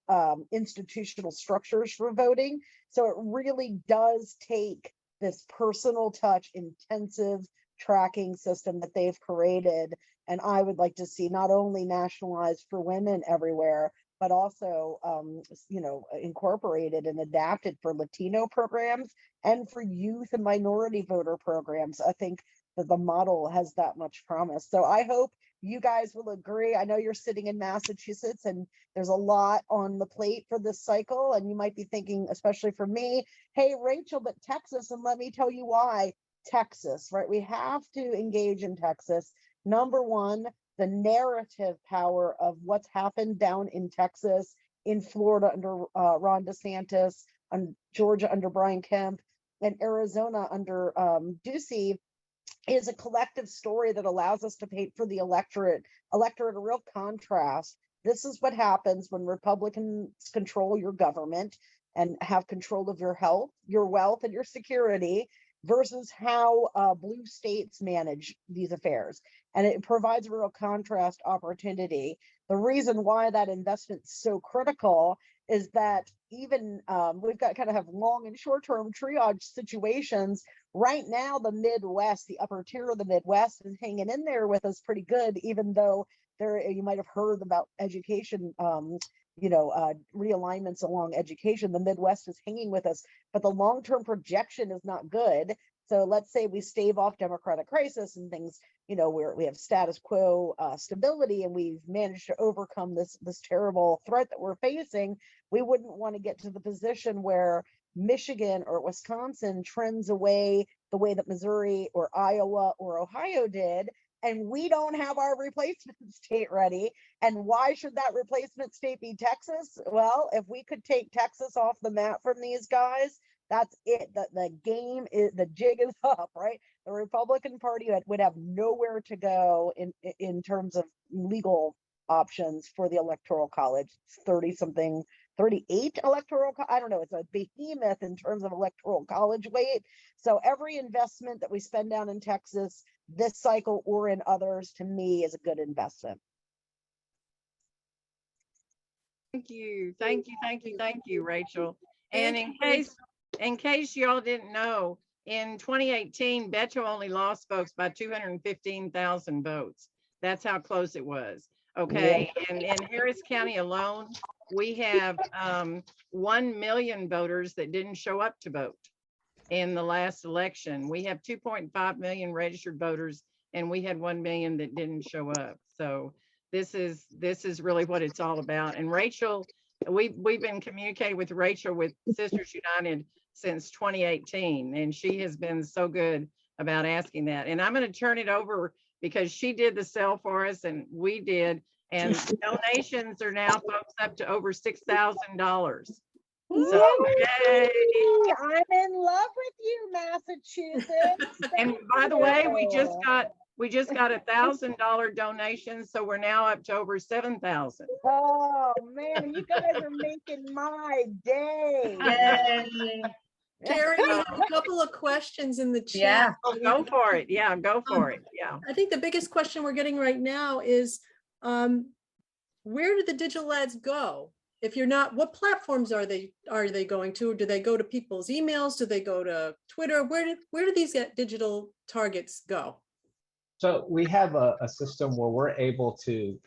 institutional structures for voting. So it really does take this personal touch, intensive tracking system that they've created. And I would like to see not only nationalized for women everywhere, but also, you know, incorporated and adapted for Latino programs and for youth and minority voter programs. I think that the model has that much promise. So I hope you guys will agree. I know you're sitting in Massachusetts and there's a lot on the plate for this cycle. And you might be thinking, especially for me, hey, Rachel, but Texas, and let me tell you why. Texas, right? We have to engage in Texas. Number one, the narrative power of what's happened down in Texas, in Florida under Ron DeSantis, and Georgia under Brian Kemp, and Arizona under Ducey, is a collective story that allows us to paint for the electorate a real contrast. This is what happens when Republicans control your government and have control of your health, your wealth, and your security, versus how blue states manage these affairs. And it provides a real contrast opportunity. The reason why that investment's so critical is that even we've got kind of have long and short-term triage situations. Right now, the Midwest, the upper tier of the Midwest, is hanging in there with us pretty good, even though you might have heard about education, you know, realignments along education. The Midwest is hanging with us, but the long-term projection is not good. So let's say we stave off democratic crisis and things, you know, we have status quo stability, and we've managed to overcome this terrible threat that we're facing. We wouldn't want to get to the position where Michigan or Wisconsin trends away the way that Missouri or Iowa or Ohio did, and we don't have our replacement state ready. And why should that replacement state be Texas? Well, if we could take Texas off the map from these guys, that's it. The game is, the jig is up, right? The Republican Party would have nowhere to go in terms of legal options for the Electoral College. It's 30-something, 38 electoral, I don't know, it's a behemoth in terms of Electoral College weight. So every investment that we spend down in Texas this cycle or in others, to me, is a good investment. Thank you, Rachel. And in case y'all didn't know, in 2018, Betcha only lost folks by 215,000 votes. That's how close it was. Okay, yeah. And in Harris County alone, we have 1 million voters that didn't show up to vote in the last election. We have 2.5 million registered voters, and we had 1 million that didn't show up. So this is really what it's all about. And Rachel, we've been communicating with Rachel with Sisters United since 2018, and she has been so good about asking that. And I'm going to turn it over because she did the sell for us and we did, and donations are now, folks, up to over $6,000. So, yay. I'm in love with you, Massachusetts. And by the way, we just got We just got $1,000 donation, so we're now up to over 7,000. Oh, man, and you guys are making my day. Yay. Carrie, we have a couple of questions in the Yeah. chat. Oh, go for it. Yeah, go for it. Yeah. I think the biggest question we're getting right now is, where do the digital ads go? If you're not, what platforms are they going to? Do they go to people's emails? Do they go to Twitter? Where do these digital targets go? So we have a system where we're able to,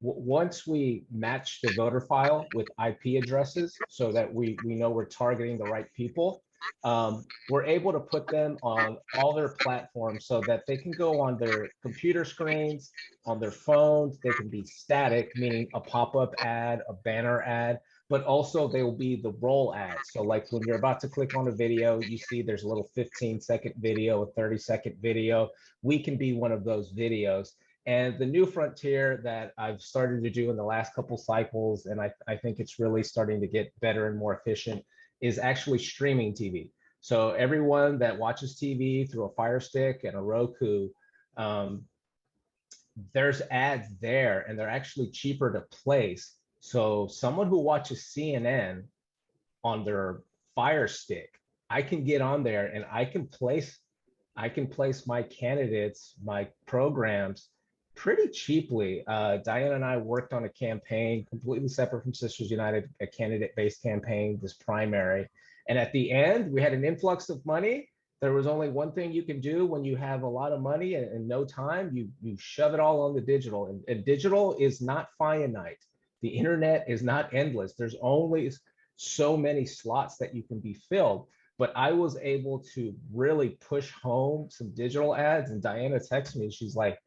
once we match the voter file with IP addresses so that we know we're targeting the right people, we're able to put them on all their platforms so that they can go on their computer screens, on their phones. They can be static, meaning a pop-up ad, a banner ad, but also they will be the roll ads. So like when you're about to click on a video, you see there's a little 15-second video, a 30-second video. We can be one of those videos. And the new frontier that I've started to do in the last couple cycles, and I think it's really starting to get better and more efficient, is actually streaming TV. So everyone that watches TV through a Fire Stick and a Roku, there's ads there, and they're actually cheaper to place. So someone who watches CNN on their Fire Stick, I can get on there and I can place my candidates, my programs pretty cheaply. Diana and I worked on a campaign completely separate from Sisters United, a candidate-based campaign, this primary. And at the end, we had an influx of money. There was only one thing you can do when you have a lot of money and no time. You shove it all on the digital, and digital is not finite. The internet is not endless. There's only so many slots that you can be filled. But I was able to really push home some digital ads, and Diana texted me. She's like,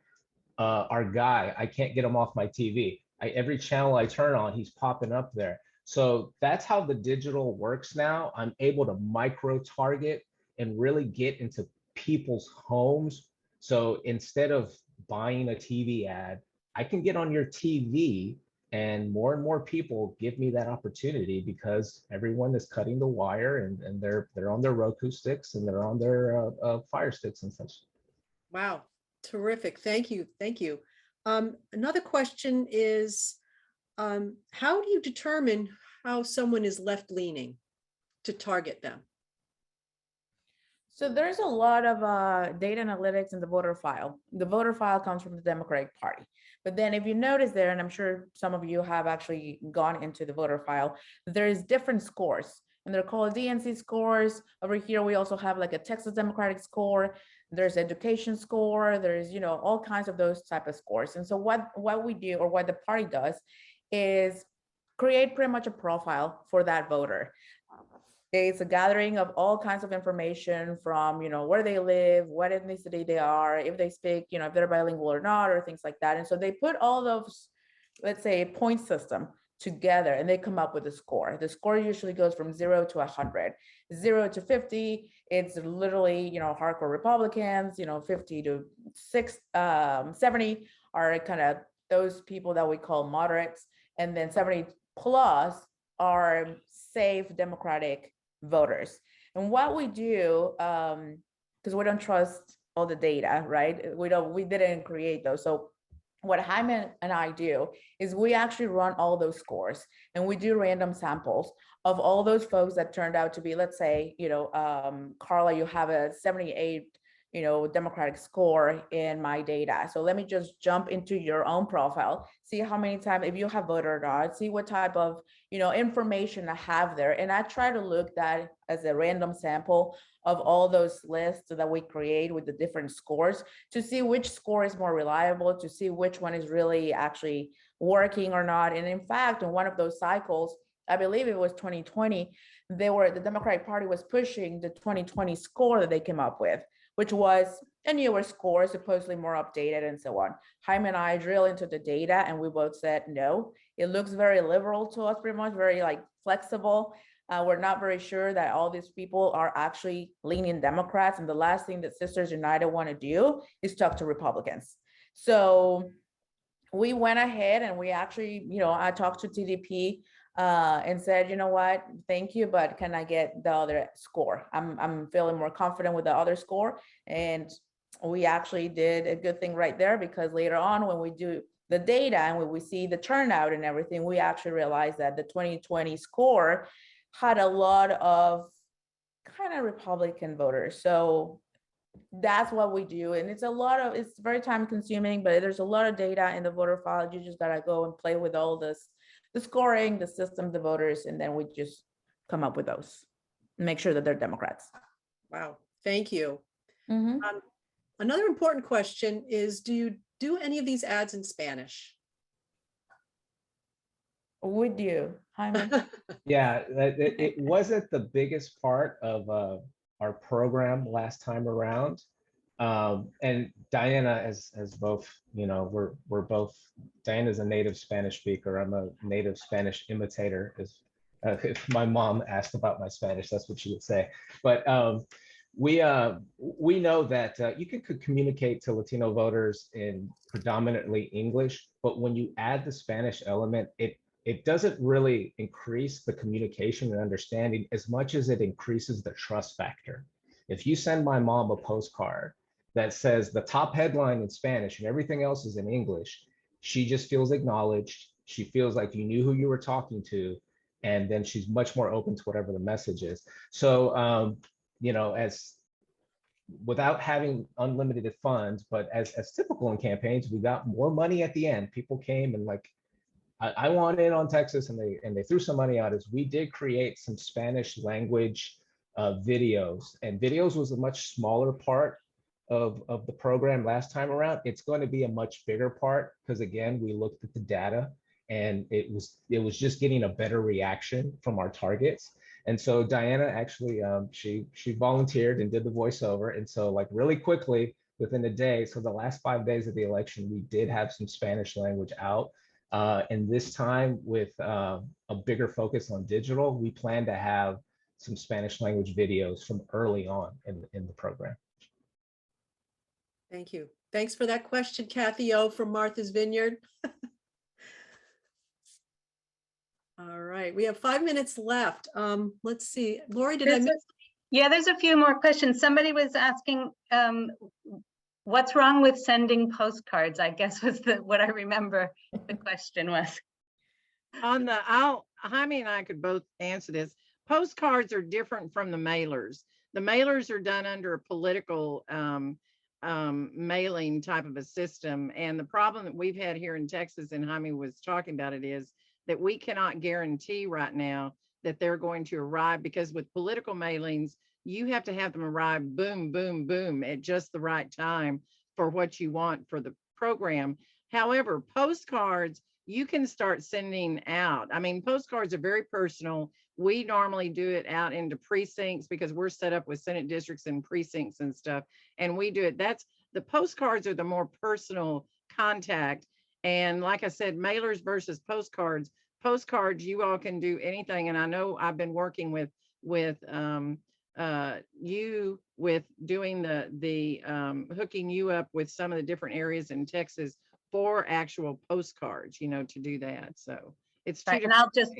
our guy, I can't get him off my TV. Every channel I turn on, he's popping up there. So that's how the digital works now. I'm able to micro target and really get into people's homes. So instead of buying a TV ad, I can get on your TV, and more people give me that opportunity because everyone is cutting the wire, and they're on their Roku sticks and they're on their Fire Sticks and such. Wow, terrific. Thank you. Thank you. Another question is, how do you determine how someone is left-leaning to target them? So there's a lot of data analytics in the voter file. The voter file comes from the Democratic Party. But then if you notice there, and I'm sure some of you have actually gone into the voter file, there's different scores, and they're called DNC scores. Over here, we also have like a Texas Democratic score. There's education score. There's, all kinds of those type of scores. And so what we do, or what the party does, is create pretty much a profile for that voter. It's a gathering of all kinds of information from, where they live, what ethnicity they are, if they speak, if they're bilingual or not, or things like that. And so they put all those, let's say, point system together, and they come up with a score. The score usually goes from 0 to 100. 0 to 50, it's literally, hardcore Republicans. 50 to 70 are kind of those people that we call moderates. And then 70 plus are safe Democratic voters. And what we do, because we don't trust all the data, right? We didn't create those. So what Jaime and I do is we actually run all those scores, and we do random samples of all those folks that turned out to be, let's say, Carla, you have a 78 Democratic score in my data. So let me just jump into your own profile, see how many times, if you have voted or not, see what type of, information I have there. And I try to look that as a random sample of all those lists that we create with the different scores to see which score is more reliable, to see which one is really actually working or not. And in fact, in one of those cycles, I believe it was 2020, the Democratic Party was pushing the 2020 score that they came up with, which was a newer score, supposedly more updated and so on. Jaime and I drill into the data, and we both said, no, it looks very liberal to us, pretty much very flexible. We're not very sure that all these people are actually leaning Democrats. And the last thing that Sisters United want to do is talk to Republicans. So we went ahead and we actually, I talked to TDP and said, what, thank you, but can I get the other score? I'm feeling more confident with the other score. And we actually did a good thing right there, because later on when we do the data and when we see the turnout and everything, we actually realized that the 2020 score had a lot of kind of Republican voters. So that's what we do. And it's very time consuming, but there's a lot of data in the voter file. You just gotta go and play with all this, the scoring, the system, the voters, and then we just come up with those, make sure that they're Democrats. Wow, thank you. Mhm. Another important question is, do you do any of these ads in Spanish? With you, Jaime. Yeah, it wasn't the biggest part of our program last time around. And Diana, as both, we're both, Diana's a native Spanish speaker. I'm a native Spanish imitator. If my mom asked about my Spanish, that's what she would say. But we know that you can communicate to Latino voters in predominantly English, but when you add the Spanish element, it doesn't really increase the communication and understanding as much as it increases the trust factor. If you send my mom a postcard that says the top headline in Spanish and everything else is in English, she just feels acknowledged. She feels like you knew who you were talking to, and then she's much more open to whatever the message is. So, as without having unlimited funds, but as typical in campaigns, we got more money at the end. People came and like, I want in on Texas, and they threw some money at us. We did create some Spanish language videos, and videos was a much smaller part of the program last time around. It's going to be a much bigger part because, again, we looked at the data and it was just getting a better reaction from our targets. And so Diana actually she volunteered and did the voiceover, and so like really quickly within a day, so the last 5 days of the election, we did have some Spanish language out. And this time, with a bigger focus on digital, we plan to have some Spanish language videos from early on in the program. Thank you. Thanks for that question, Kathy O from Martha's Vineyard. All right, we have 5 minutes left. Let's see, Lori, did I miss? Yeah, there's a few more questions. Somebody was asking, what's wrong with sending postcards? I guess was what I remember the question was. Jaime and I could both answer this. Postcards are different from the mailers. The mailers are done under a political mailing type of a system. And the problem that we've had here in Texas, and Jaime was talking about it, is that we cannot guarantee right now that they're going to arrive, because with political mailings, you have to have them arrive boom, boom, boom at just the right time for what you want for the program. However, postcards, you can start sending out. I mean, postcards are very personal. We normally do it out into precincts because we're set up with Senate districts and precincts and stuff. And we do it. The postcards are the more personal contact. And like I said, mailers versus postcards. Postcards, you all can do anything. And I know I've been working with you with doing the hooking you up with some of the different areas in Texas for actual postcards, to do that. So it's two Right, and I'll just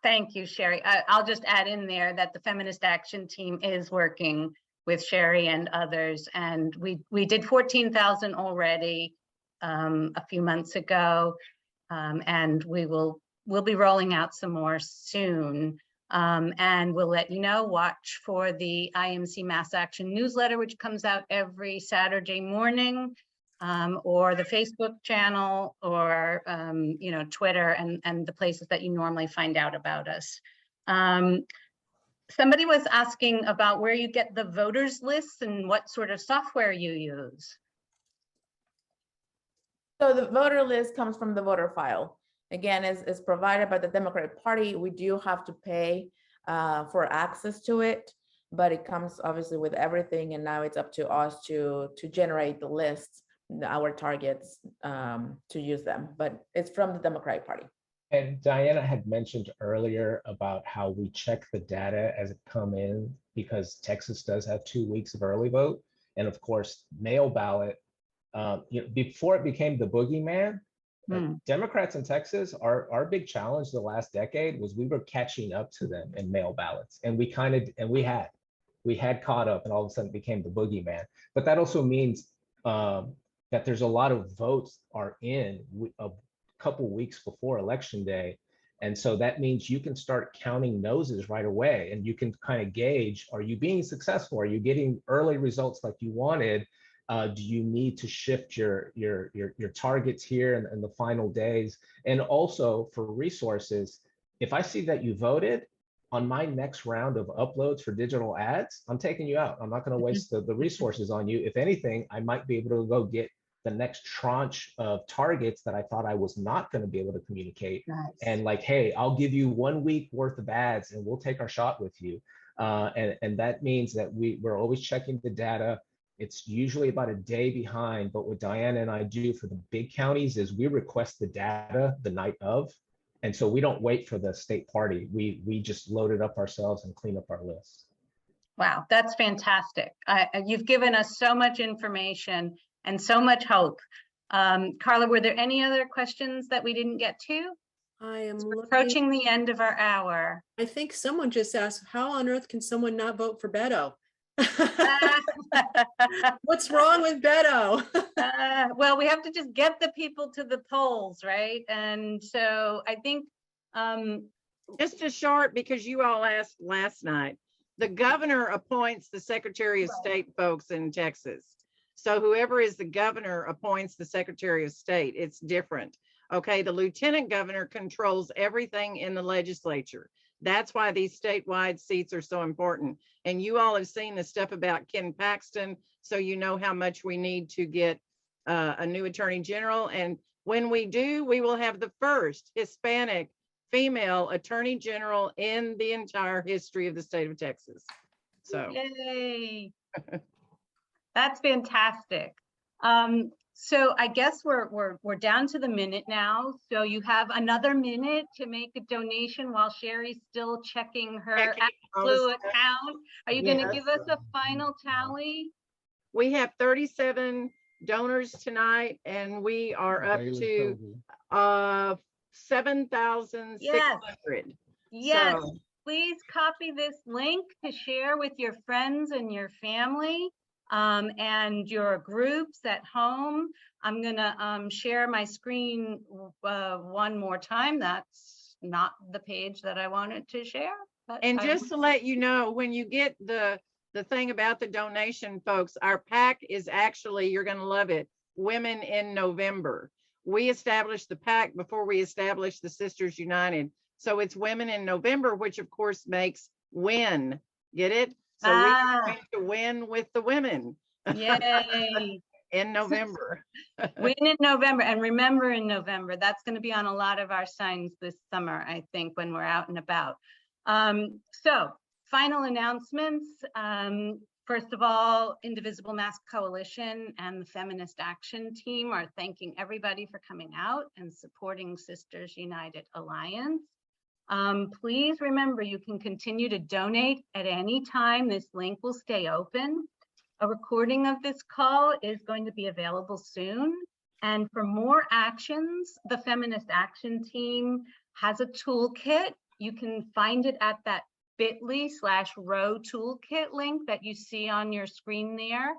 thank you, Sherry. I'll just add in there that the Feminist Action Team is working with Sherry and others, and we did 14,000 already a few months ago, and we'll be rolling out some more soon. And we'll let you know. Watch for the IMC Mass Action newsletter, which comes out every Saturday morning, or the Facebook channel, or Twitter, and the places that you normally find out about us. Somebody was asking about where you get the voters lists and what sort of software you use. So the voter list comes from the voter file. Again, is provided by the Democratic Party. We do have to pay for access to it, but it comes obviously with everything. And now it's up to us to generate the lists, our targets, to use them. But it's from the Democratic Party. And Diana had mentioned earlier about how we check the data as it come in, because Texas does have 2 weeks of early vote. And of course, mail ballot, before it became the boogeyman, Democrats in Texas, our big challenge the last decade was we were catching up to them in mail ballots. And we we had caught up and all of a sudden became the boogeyman. But that also means that there's a lot of votes are in a couple weeks before election day. And so that means you can start counting noses right away, and you can kind of gauge, are you being successful? Are you getting early results like you wanted? Do you need to shift your targets here in the final days? And also for resources, if I see that you voted on my next round of uploads for digital ads, I'm taking you out. I'm not going to waste the resources on you. If anything, I might be able to go get the next tranche of targets that I thought I was not going to be able to communicate. Nice. And like, hey, I'll give you 1 week worth of ads and we'll take our shot with you. And that means that we're always checking the data. It's usually about a day behind, but what Diana and I do for the big counties is we request the data the night of. And so we don't wait for the state party. We just load it up ourselves and clean up our list. Wow, that's fantastic. You've given us so much information and so much hope. Carla, were there any other questions that we didn't get to? I am We're looking, approaching the end of our hour. I think someone just asked, how on earth can someone not vote for Beto? What's wrong with Beto? Well, we have to just get the people to the polls, right? And so I think Just a short, because you all asked last night, the governor appoints the Secretary of State folks in Texas. So whoever is the governor appoints the Secretary of State. It's different. Okay, the lieutenant governor controls everything in the legislature. That's why these statewide seats are so important. And you all have seen the stuff about Ken Paxton, so you know how much we need to get a new attorney general. And when we do, we will have the first Hispanic female attorney general in the entire history of the state of Texas. So yay. That's fantastic. So I guess we're down to the minute now. So you have another minute to make a donation while Sherry's still checking her Blue account. Are you going to give us a final tally? we have 37 donors tonight, and we are up to 7,600. Yes. So, Please copy this link to share with your friends and your family and your groups at home. I'm gonna share my screen one more time. That's not the page that I wanted to share. and just to let you know, when you get the thing about the donation, folks, our PAC is actually, you're gonna love it, Women in November. We established the PAC before we established the Sisters United. So it's Women in November, which of course makes win. Get it? So we're going to win with the women. Yay. In November. Win in November, and remember in November. That's going to be on a lot of our signs this summer, I think, when we're out and about. So final announcements. First of all, Indivisible Mask Coalition and the Feminist Action Team are thanking everybody for coming out and supporting Sisters United Alliance. Please remember, you can continue to donate at any time. This link will stay open. A recording of this call is going to be available soon. And for more actions, the Feminist Action Team has a toolkit. You can find it at that bit.ly/row toolkit link that you see on your screen there.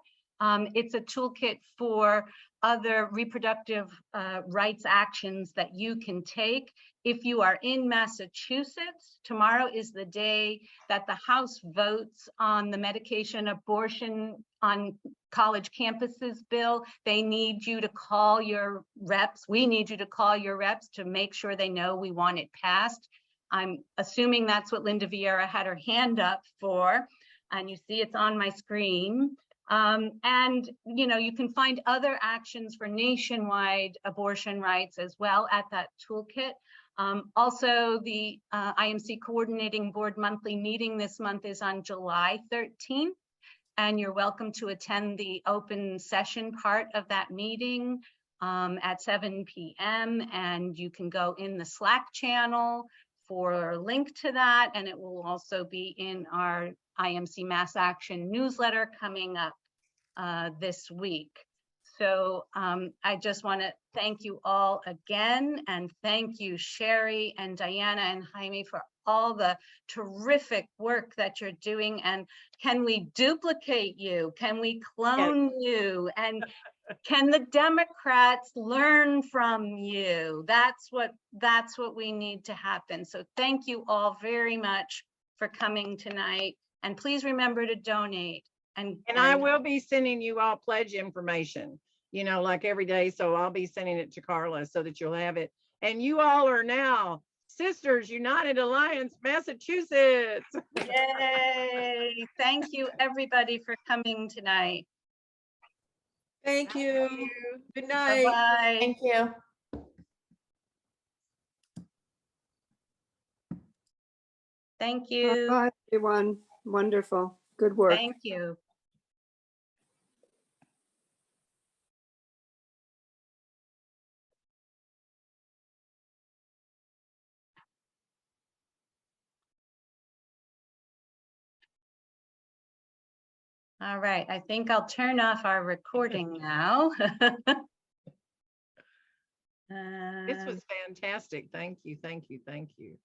It's a toolkit for other reproductive rights actions that you can take. If you are in Massachusetts, tomorrow is the day that the House votes on the medication abortion on college campuses bill. They need you to call your reps. We need you to call your reps to make sure they know we want it passed. I'm assuming that's what Linda Vieira had her hand up for, and you see it's on my screen. And you know, you can find other actions for nationwide abortion rights as well at that toolkit. Also, the IMC Coordinating Board monthly meeting this month is on July 13th, and you're welcome to attend the open session part of that meeting at 7 p.m. And you can go in the Slack channel for a link to that, and it will also be in our IMC Mass Action newsletter coming up this week. So I just want to thank you all again, and thank you, Sherry and Diana and Jaime, for all the terrific work that you're doing. And can we duplicate you? Can we clone you? And can the Democrats learn from you? That's what we need to happen. So thank you all very much for coming tonight. And please remember to donate. And I will be sending you all pledge information, you know, like every day. So I'll be sending it to Carla so that you'll have it. And you all are now Sisters United Alliance, Massachusetts. Yay! Thank you, everybody, for coming tonight. Thank you. Good night. Bye-bye. Thank you. Thank you. Bye, everyone. Wonderful. Good work. Thank you. All right, I think I'll turn off our recording now. This was fantastic. Thank you, thank you, thank you.